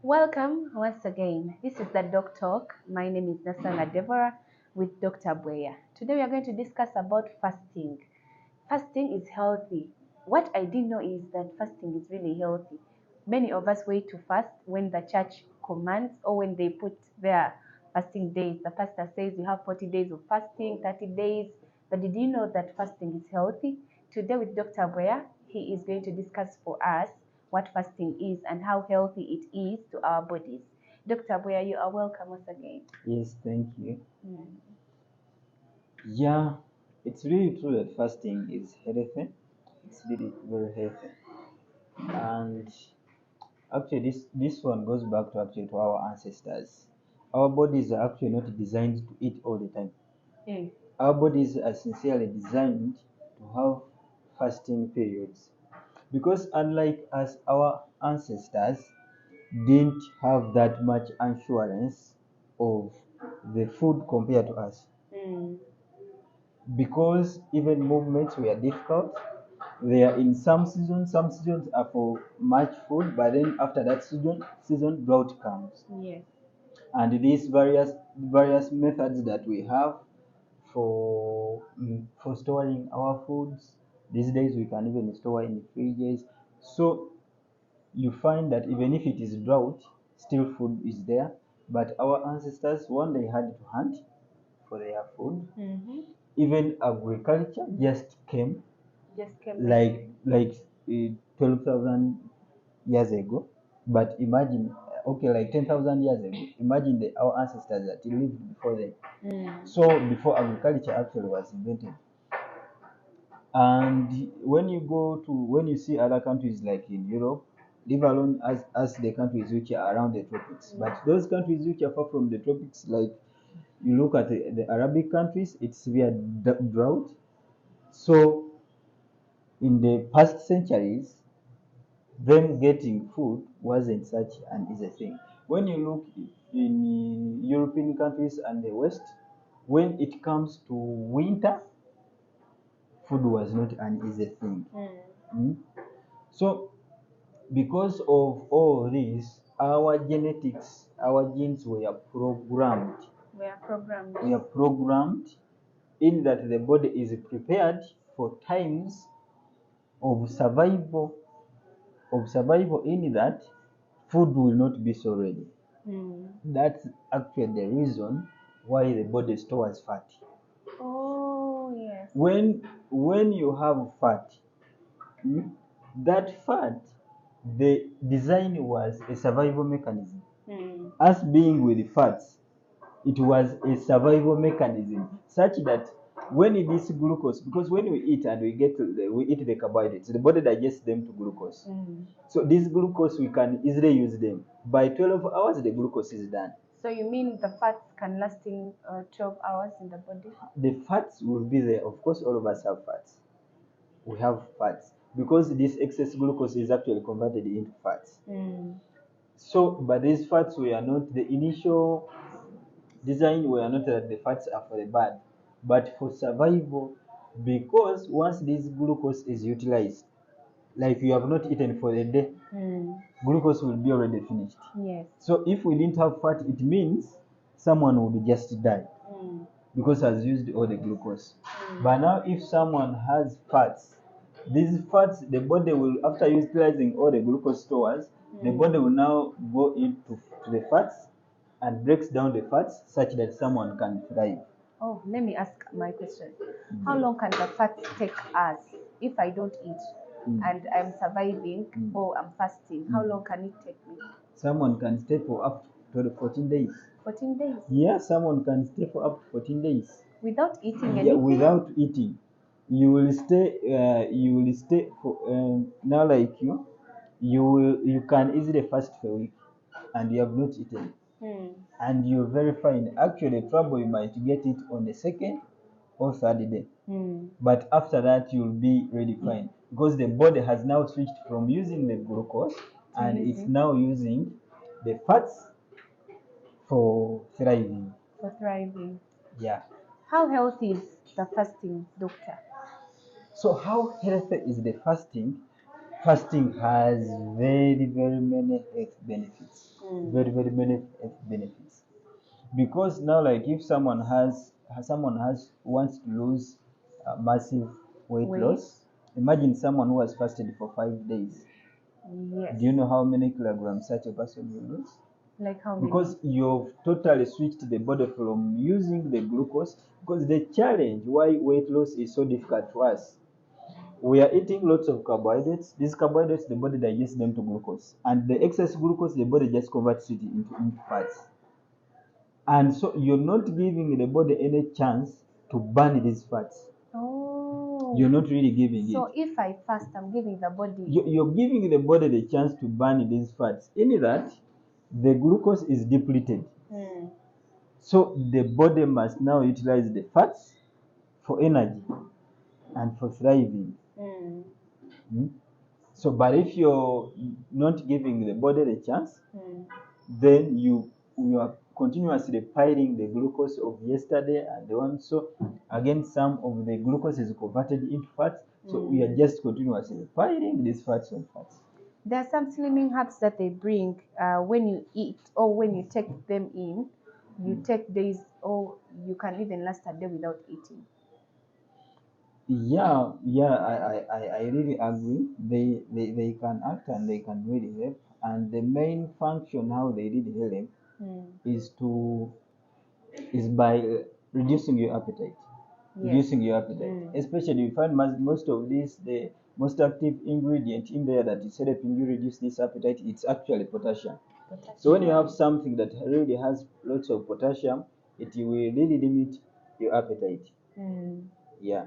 Welcome once again. This is the Doc Talk. My name is Nasanga Deborah with Dr. Bweya. Today we are going to discuss about fasting. Fasting is healthy. What I didn't know is that fasting is really healthy. Many of us wait to fast when the church commands or when they put their fasting days. The pastor says you have 40 days of fasting, 30 days. But did you know that fasting is healthy? Today with Dr. Bweya, he is going to discuss for us what fasting is and how healthy it is to our bodies. Dr. Bweya, you are welcome once again. Yes, thank you. Mm. Yeah, it's really true that fasting is healthy. It's really very healthy. And actually, this one goes back to our ancestors. Our bodies are actually not designed to eat all the time. Mm. Our bodies are sincerely designed to have fasting periods. Because unlike us, our ancestors didn't have that much assurance of the food compared to us. Mm. Because even movements were difficult. They are in some seasons are for much food, but then after that season drought comes. Yes. And these various methods that we have for storing our foods. These days we can even store in fridges. So you find that even if it is drought, still food is there. But our ancestors, one, they had to hunt for their food. Mm-hmm. Even agriculture just came Just came like 12,000 years ago. But imagine, okay, like 10,000 years ago, imagine our ancestors that lived before them. Mm. So before agriculture actually was invented. And when you see other countries like in Europe, leave alone as the countries which are around the tropics, but those countries which are far from the tropics, like you look at the Arabic countries, it's severe drought. So in the past centuries, them getting food wasn't such an easy thing. When you look in European countries and the West, when it comes to winter, food was not an easy thing. Mm. So, because of all this, our genetics, our genes were programmed. We are programmed. We are programmed in that the body is prepared for times of survival in that food will not be so ready. Mm. That's actually the reason why the body stores fat. Oh, yes. When you have fat, mm, that fat, the design was a survival mechanism. Mm. Us being with fats, it was a survival mechanism such that when this glucose, because when we eat and we eat the carbohydrates, the body digests them to glucose. Mm. So this glucose we can easily use them. By 12 hours, the glucose is done. So you mean the fats can last in 12 hours in the body? The fats will be there. Of course, all of us have fats. We have fats because this excess glucose is actually converted into fats. Mm. So, but these fats were not the initial design were not that the fats are for the bad, but for survival. Because once this glucose is utilized, like you have not eaten for the day, glucose will be already finished. Yes. So if we didn't have fat, it means someone would just die because has used all the glucose. But now if someone has fats, these fats, the body will, after utilizing all the glucose stores, the body will now go into the fats and breaks down the fats such that someone can thrive. Oh, let me ask my question. How long can the fast take us if I don't eat and I'm surviving or I'm fasting? How long can it take me? Someone can stay for up to 14 days. 14 days Yeah, someone can stay for up to 14 days. without eating Yeah, anything? without eating. You will stay for now like you can easily fast for a week and you have not eaten. And you're very fine. Actually, trouble you might get it on the second or third day. But after that, you'll be really fine because the body has now switched from using the glucose and it's now using the fats for thriving. For thriving. Yeah. How healthy is the fasting, doctor? So how healthy is the fasting? fasting has very, very many health benefits. Very, very many health benefits. Because now, like, if someone has wants to lose massive weight Weight. loss, imagine someone who has fasted for 5 days. Yes. Do you know how many kilograms such a person will lose? Like how many? Because you've totally switched the body from using the glucose. Because the challenge why weight loss is so difficult to us, we are eating lots of carbohydrates. These carbohydrates, the body digests them to glucose, and the excess glucose, the body just converts it into fats. And so you're not giving the body any chance to burn these fats. Oh. You're not really giving it. So if I fast, I'm giving the body. You're giving the body the chance to burn these fats. In that, the glucose is depleted. So the body must now utilize the fats for energy and for thriving. So, but if you're not giving the body the chance, then you are continuously piling the glucose of yesterday and the one. So again, some of the glucose is converted into fats. So we are just continuously piling these fats on fats. There are some slimming herbs that they bring when you eat or when you take them in. You take days, or you can even last a day without eating. Yeah, I really agree. They can act and they can really help. And the main function how they really help is by reducing your appetite. Yes. Reducing your appetite. Especially you find most of these, the most active ingredient in there that is helping you reduce this appetite, it's actually potassium. So when you have something that really has lots of potassium, it will really limit your appetite. Yeah.